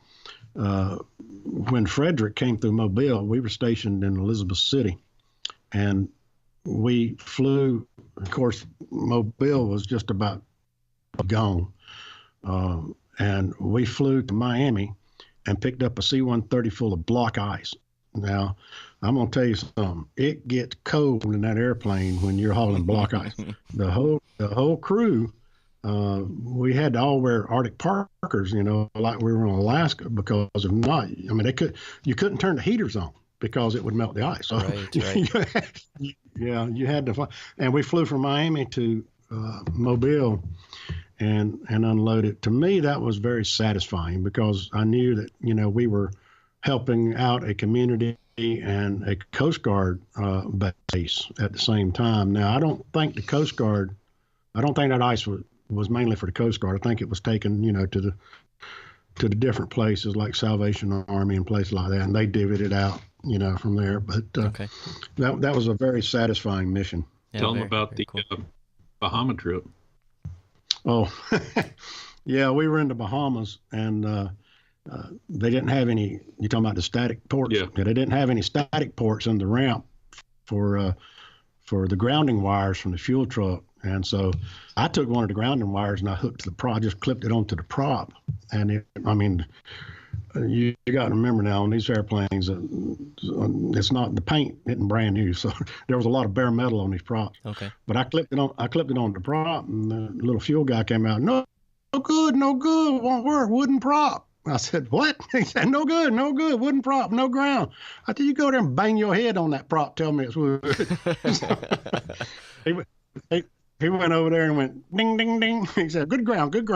when Frederick came through Mobile. We were stationed in Elizabeth City, and we flew. Of course, Mobile was just about gone, and we flew to Miami and picked up a C-130 full of block ice. Now, I'm going to tell you something. It gets cold in that airplane when you're hauling block ice. The whole crew, we had to all wear Arctic parkers, like we were in Alaska, because if not, you couldn't turn the heaters on because it would melt the ice. So, Right. you had to fly. And we flew from Miami to Mobile and unloaded. To me, that was very satisfying because I knew that, we were helping out a community and a Coast Guard base at the same time. Now, I don't think that ice was mainly for the Coast Guard. I think it was taken, to the different places like Salvation Army and places like that, and they divvied it out, from there. But Okay. that was a very satisfying mission. Yeah, Tell them very, about very the cool. Bahama trip. Oh, yeah, we were in the Bahamas, and they didn't have any. You talking about the static ports? Yeah. They didn't have any static ports in the ramp for the grounding wires from the fuel truck, and so I took one of the grounding wires and I hooked to the prop, just clipped it onto the prop, and you got to remember now on these airplanes, it's not, the paint isn't brand new, so there was a lot of bare metal on these props. Okay. But I clipped it on the prop, and the little fuel guy came out. No good, won't work, wooden prop. I said, what? He said, no good, wooden prop, no ground. I said, you go there and bang your head on that prop, tell me it's wood. He went over there and went ding, ding, ding. He said, good ground. But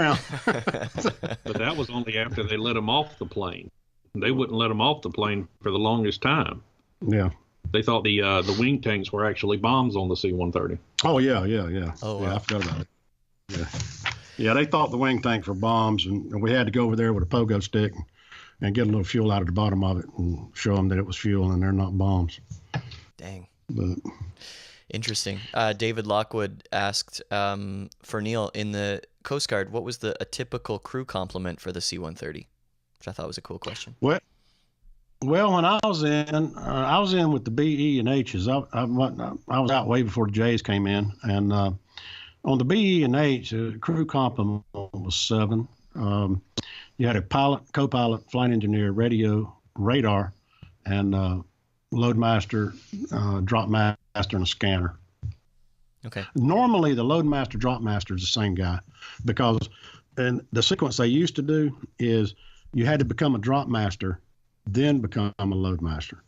that was only after they let him off the plane. They wouldn't let him off the plane for the longest time. Yeah. They thought the wing tanks were actually bombs on the C-130. Oh, yeah. Oh, Yeah, wow. I forgot about it. Yeah, they thought the wing tanks were bombs, and we had to go over there with a pogo stick and get a little fuel out of the bottom of it and show them that it was fuel and they're not bombs. Dang. But Interesting. David Lockwood asked for Neal, in the Coast Guard, what was a typical crew complement for the C-130? Which I thought was a cool question. Well, when I was in with the B, E, and H's. I was out way before the J's came in, and on the B, E, and H, crew complement was 7. You had a pilot, co-pilot, flight engineer, radio, radar, and loadmaster, drop master, and a scanner. Okay. Normally, the loadmaster, drop master is the same guy, because and the sequence they used to do is you had to become a drop master, then become a loadmaster.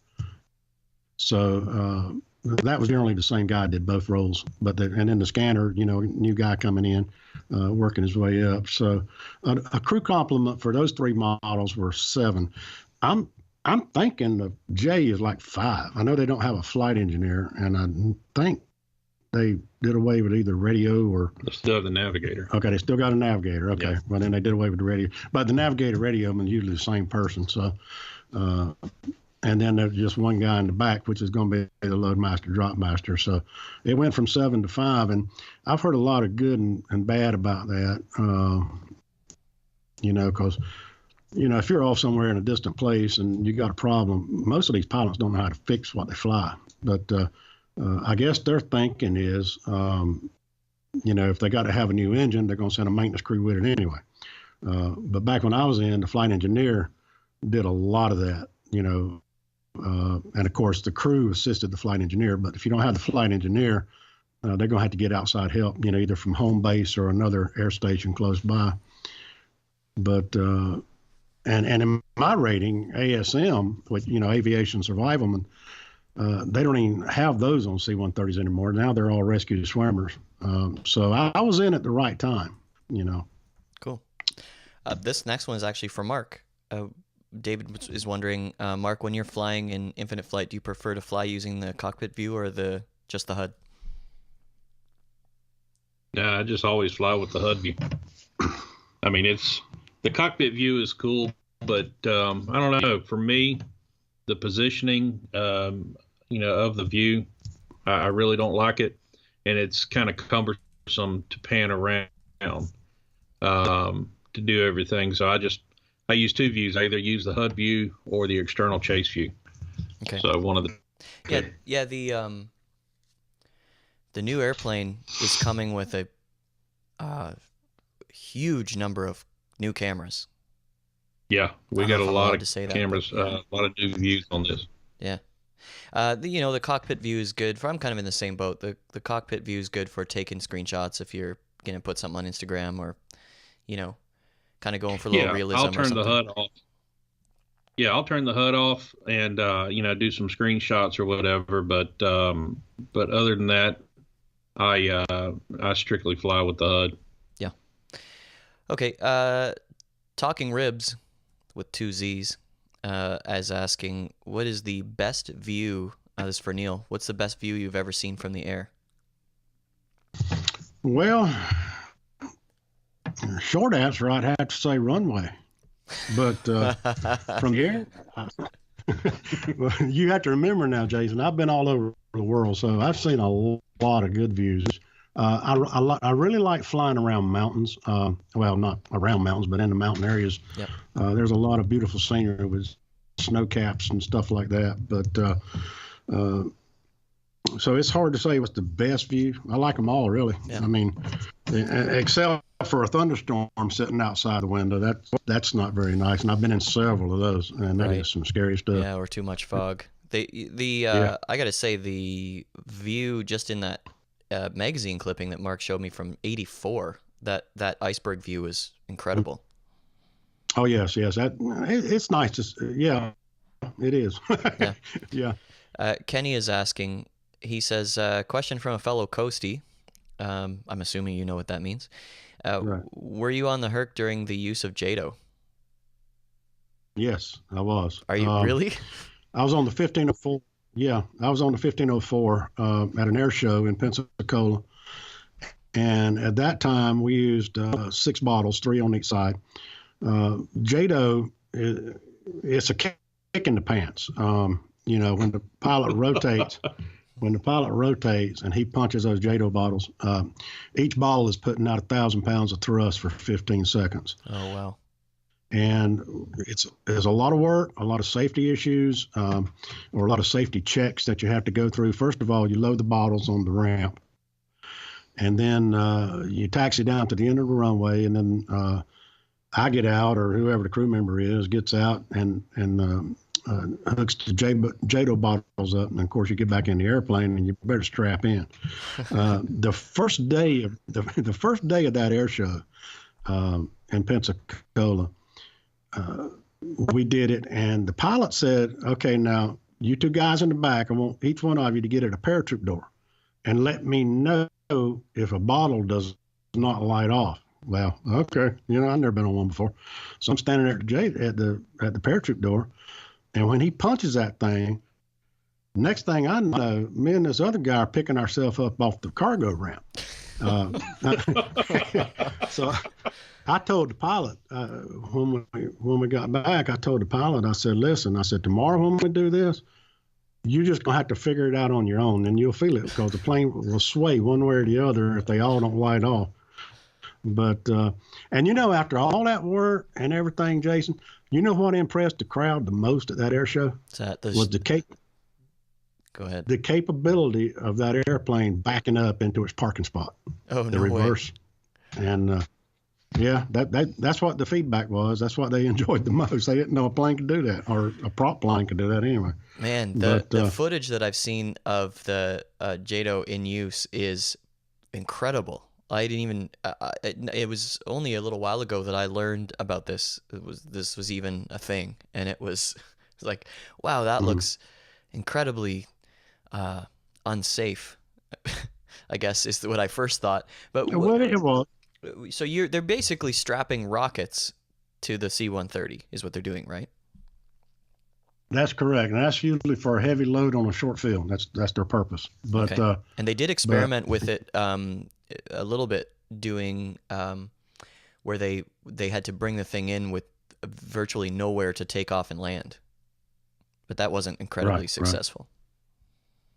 So that was generally the same guy did both roles. And then the scanner, new guy coming in, working his way up. So a crew complement for those 3 models were 7. I'm thinking the J is like 5. I know they don't have a flight engineer, and I think they did away with either radio or. They still have the navigator. Okay, they still got a navigator. Okay, Yeah. well then they did away with the radio, but the navigator, radio, is usually the same person. So, and then there's just one guy in the back, which is going to be the load master, drop master. So, it went from 7 to 5, and I've heard a lot of good and bad about that. Because. If you're off somewhere in a distant place and you got a problem, most of these pilots don't know how to fix what they fly. But I guess their thinking is, if they got to have a new engine, they're going to send a maintenance crew with it anyway. But back when I was in, the flight engineer did a lot of that, and of course the crew assisted the flight engineer. But if you don't have the flight engineer, they're going to have to get outside help, either from home base or another air station close by. But and in my rating, ASM, with aviation survivalman, they don't even have those on C-130s anymore. Now they're all rescue swimmers. So I was in at the right time, Cool. This next one is actually for Mark. David is wondering, Mark, when you're flying in infinite flight, do you prefer to fly using the cockpit view or just the HUD? Yeah, I just always fly with the HUD view. I mean, the cockpit view is cool, but I don't know. For me, the positioning, of the view, I really don't like it, and it's kind of cumbersome to pan around to do everything. So I use two views. I either use the HUD view or the external chase view. Okay. So one of the the new airplane is coming with a huge number of new cameras. Yeah, we got a lot of cameras, but, yeah. A lot of new views on this. Yeah. The cockpit view is good for, I'm kind of in the same boat. The cockpit view is good for taking screenshots if you're going to put something on Instagram or, kind of going for a little realism I'll turn the HUD off. Yeah, I'll turn the HUD off and, do some screenshots or whatever. But other than that, I strictly fly with the HUD. Yeah. Okay. Talking Ribs with 2 Z's, as asking, what is the best view, this is for Neal, what's the best view you've ever seen from the air? Well, short answer, I'd have to say runway. But from here, well, you have to remember now, Jason, I've been all over the world, so I've seen a lot of good views. I really like flying around mountains. Well, not around mountains, but in the mountain areas. Yep. There's a lot of beautiful scenery with snow caps and stuff like that. But so it's hard to say what's the best view. I like them all, really. Yeah. I mean, except for a thunderstorm sitting outside the window, that's not very nice. And I've been in several of those, and that is some scary stuff. Yeah, or too much fog. I got to say, the view just in that magazine clipping that Mark showed me from '84, that iceberg view is incredible. Oh yes, it's nice to yeah, it is. Yeah. Yeah. Kenny is asking. He says, question from a fellow coastie. I'm assuming you know what that means. Right. Were you on the Herc during the use of JADO? Yes, I was. Are you really? I was on the 1504. Yeah, I was on the 1504 at an air show in Pensacola. And at that time, we used 6 bottles, 3 on each side. JADO, it's a kick in the pants. When the pilot rotates, and he punches those JADO bottles, each bottle is putting out 1,000 pounds of thrust for 15 seconds. Oh, wow. And there's a lot of work, a lot of safety issues, or a lot of safety checks that you have to go through. First of all, you load the bottles on the ramp, and then you taxi down to the end of the runway, and then I get out, or whoever the crew member is gets out and hooks the JADO bottles up, and of course you get back in the airplane and you better strap in. The first day of that air show in Pensacola, we did it, and the pilot said, "Okay, now you 2 guys in the back, I want each one of you to get at a parachute door, and let me know if a bottle does not light off." Well, okay, I've never been on one before, so I'm standing there at the parachute door. And when he punches that thing, next thing I know, me and this other guy are picking ourselves up off the cargo ramp. So I told the pilot, when we got back, I told the pilot, I said, "Listen," I said, "tomorrow when we do this, you're just going to have to figure it out on your own, and you'll feel it, because the plane will sway one way or the other if they all don't light off." But, and after all that work and everything, Jason, what impressed the crowd the most at that air show? Was Go ahead. The capability of that airplane backing up into its parking spot. Oh, the no reverse. way. And Yeah, that's what the feedback was. That's what they enjoyed the most. They didn't know a plane could do that, or a prop plane could do that anyway. Man, the footage that I've seen of the JATO in use is incredible. I didn't even. It was only a little while ago that I learned about this. This was even a thing, and it was like, wow, that looks incredibly unsafe. I guess is what I first thought. But it was. So they're basically strapping rockets to the C-130 is what they're doing, right? That's correct, and that's usually for a heavy load on a short field. That's their purpose. But okay. And they did experiment with it a little bit, doing where they had to bring the thing in with virtually nowhere to take off and land, but that wasn't incredibly successful.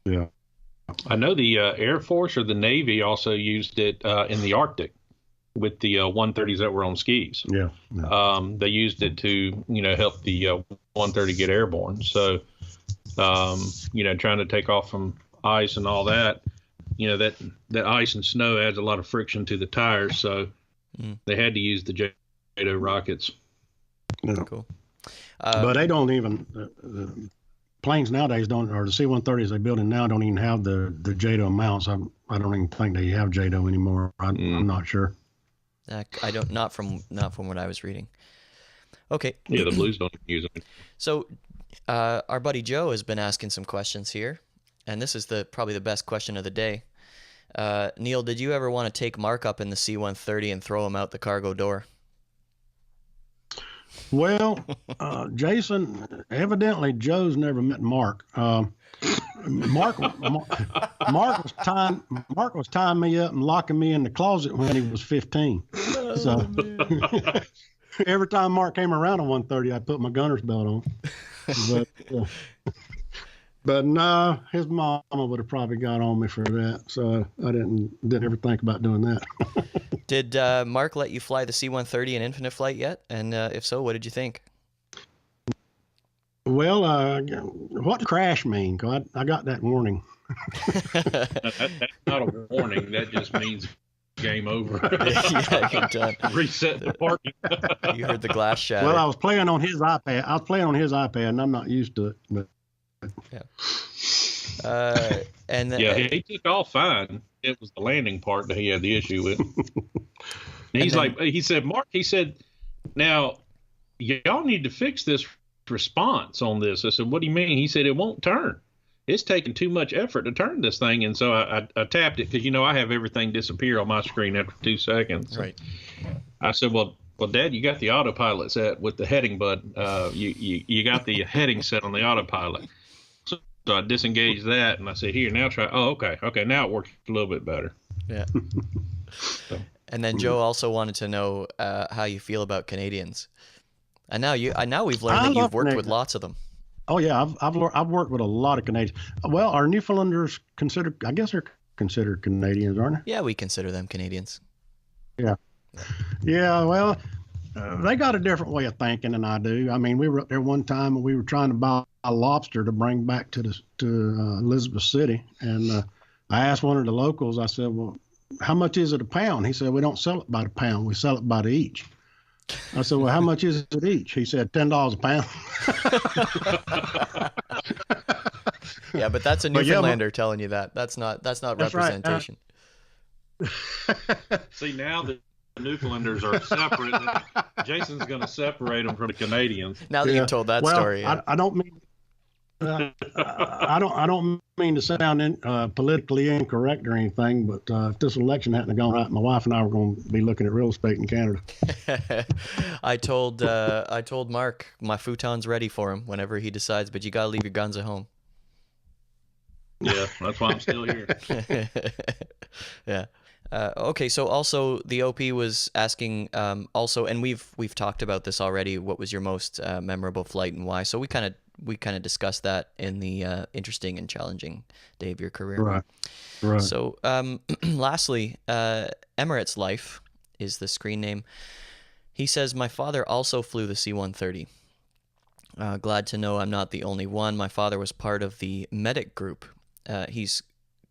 Right. Yeah, I know the Air Force or the Navy also used it in the Arctic with the 130s that were on skis. Yeah. They used it to, help the 130 get airborne. So, trying to take off from ice and all that, that ice and snow adds a lot of friction to the tires. So they had to use the JATO rockets. Yeah. Cool. But they don't even, planes nowadays don't, or the C-130s they're building now don't even have the JATO mounts. I don't even think they have JATO anymore. I'm not sure. I don't, not from what I was reading. Okay. Yeah, the Blues don't use it. So, our buddy Joe has been asking some questions here, and this is probably the best question of the day. Neal, did you ever want to take Mark up in the C-130 and throw him out the cargo door? Well, Jason, evidently Joe's never met Mark. Mark was tying me up and locking me in the closet when he was 15. So every time Mark came around on 130, I put my gunner's belt on. But no, his mama would have probably got on me for that. So I didn't ever think about doing that. Did Mark let you fly the C-130 in infinite flight yet? And if so, what did you think? Well, what does crash mean? 'Cause I got that warning. That's not a warning. That just means game over. Yeah, you're done. Reset the parking. You heard the glass shatter. Well, I was playing on his iPad, and I'm not used to it. But yeah. And then, he took off fine. It was the landing part that he had the issue with. He said, Mark, now y'all need to fix this response on this. I said, what do you mean? He said, it won't turn. It's taking too much effort to turn this thing. And so I tapped it because, I have everything disappear on my screen after 2 seconds. Right. I said, well, Dad, you got the autopilot set with the heading button. You got the heading set on the autopilot. So I disengaged that and I said, here, now try. Oh, okay. Okay. Now it works a little bit better. Yeah. And then Joe also wanted to know how you feel about Canadians. And now we've learned that you've worked with lots of them. Oh yeah, I've worked with a lot of Canadians. Well, are Newfoundlanders considered? I guess they're considered Canadians, aren't they? Yeah, we consider them Canadians. Yeah. Well, they got a different way of thinking than I do. I mean, we were up there one time and we were trying to buy a lobster to bring back to Elizabeth City, and I asked one of the locals. I said, "Well, how much is it a pound?" He said, "We don't sell it by the pound. We sell it by the each." I said, "Well, how much is it each?" He said, $10 a pound. Yeah, but that's a Newfoundlander telling you that. That's not representation. Right. See, now the Newfoundlanders are separate. Jason's going to separate them from the Canadians. Now that you've told that story, yeah. I don't mean. I don't mean to sound politically incorrect or anything, but if this election hadn't gone right, my wife and I were going to be looking at real estate in Canada. I told Mark my futon's ready for him whenever he decides, but you got to leave your guns at home. Yeah, that's why I'm still here. Yeah. Okay, so also the OP was asking also, and we've talked about this already. What was your most memorable flight and why? So we kind of discussed that in the interesting and challenging day of your career. Right. So lastly, Emirates Life is the screen name. He says, my father also flew the C-130. Glad to know I'm not the only one. My father was part of the medic group. He's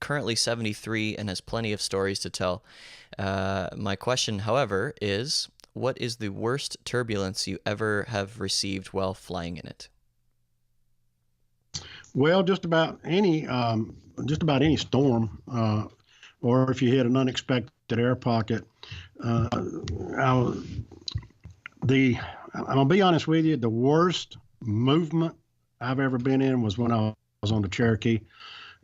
currently 73 and has plenty of stories to tell. My question, however, is what is the worst turbulence you ever have received while flying in it? Well, just about any storm, or if you hit an unexpected air pocket. I'm gonna be honest with you. The worst movement I've ever been in was when I was on the Cherokee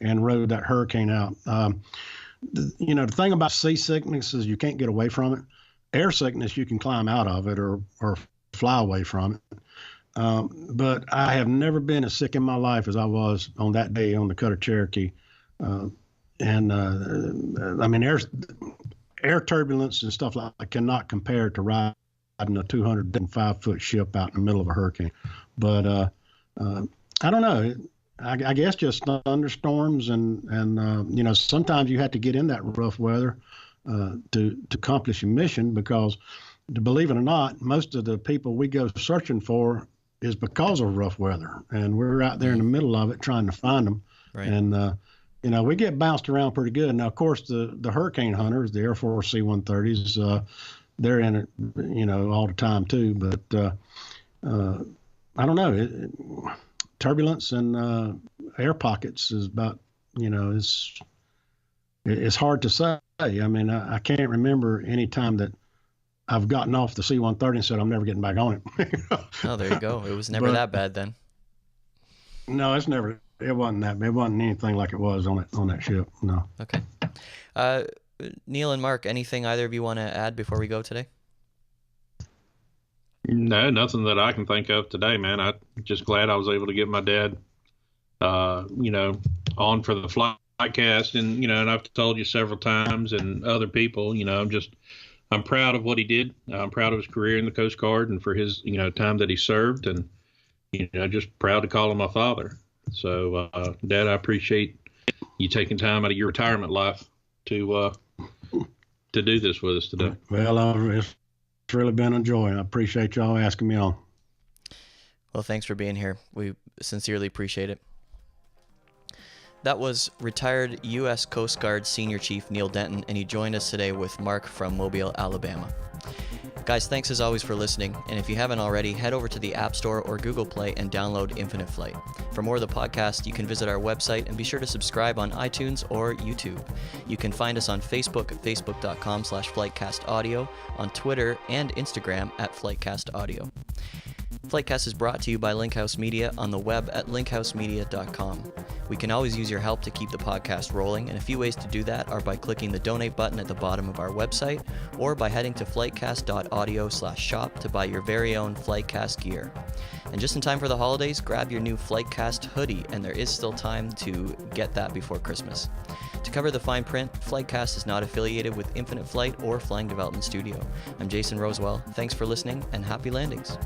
and rode that hurricane out. The thing about seasickness is you can't get away from it. Air sickness, you can climb out of it or fly away from it. But I have never been as sick in my life as I was on that day on the Cutter Cherokee. Air turbulence and stuff like that cannot compare to riding a 205-foot ship out in the middle of a hurricane. But I don't know. I guess just thunderstorms and sometimes you have to get in that rough weather to accomplish your mission, because believe it or not, most of the people we go searching for is because of rough weather, and we're out there in the middle of it trying to find them. Right. And we get bounced around pretty good. Now, of course, the hurricane hunters, the Air Force C-130s, they're in it, all the time too. But I don't know. Turbulence and air pockets is about, it's hard to say. I mean, I can't remember any time that I've gotten off the C-130 and said I'm never getting back on it. Oh, there you go. It was never that bad then. No, it wasn't that bad. It wasn't anything like it was on that ship. No. Okay. Neal and Mark, anything either of you want to add before we go today? No, nothing that I can think of today, man. I'm just glad I was able to get my dad, on for the FlightCast, and I've told you several times, and other people, I'm proud of what he did. I'm proud of his career in the Coast Guard and for his, time that he served, and just proud to call him my father. So, Dad, I appreciate you taking time out of your retirement life to do this with us today. Well, it's really been a joy. I appreciate y'all asking me on. Well, thanks for being here. We sincerely appreciate it. That was retired U.S. Coast Guard Senior Chief Neal Denton, and he joined us today with Mark from Mobile, Alabama. Guys, thanks as always for listening, and if you haven't already, head over to the App Store or Google Play and download Infinite Flight. For more of the podcast, you can visit our website and be sure to subscribe on iTunes or YouTube. You can find us on Facebook at facebook.com/FlightCastAudio, on Twitter and Instagram at FlightCastAudio. FlightCast is brought to you by Linkhouse Media on the web at linkhousemedia.com. We can always use your help to keep the podcast rolling, and a few ways to do that are by clicking the donate button at the bottom of our website or by heading to flightcast.audio/shop to buy your very own FlightCast gear. And just in time for the holidays, grab your new FlightCast hoodie, and there is still time to get that before Christmas. To cover the fine print, FlightCast is not affiliated with Infinite Flight or Flying Development Studio. I'm Jason Rosewell. Thanks for listening, and happy landings.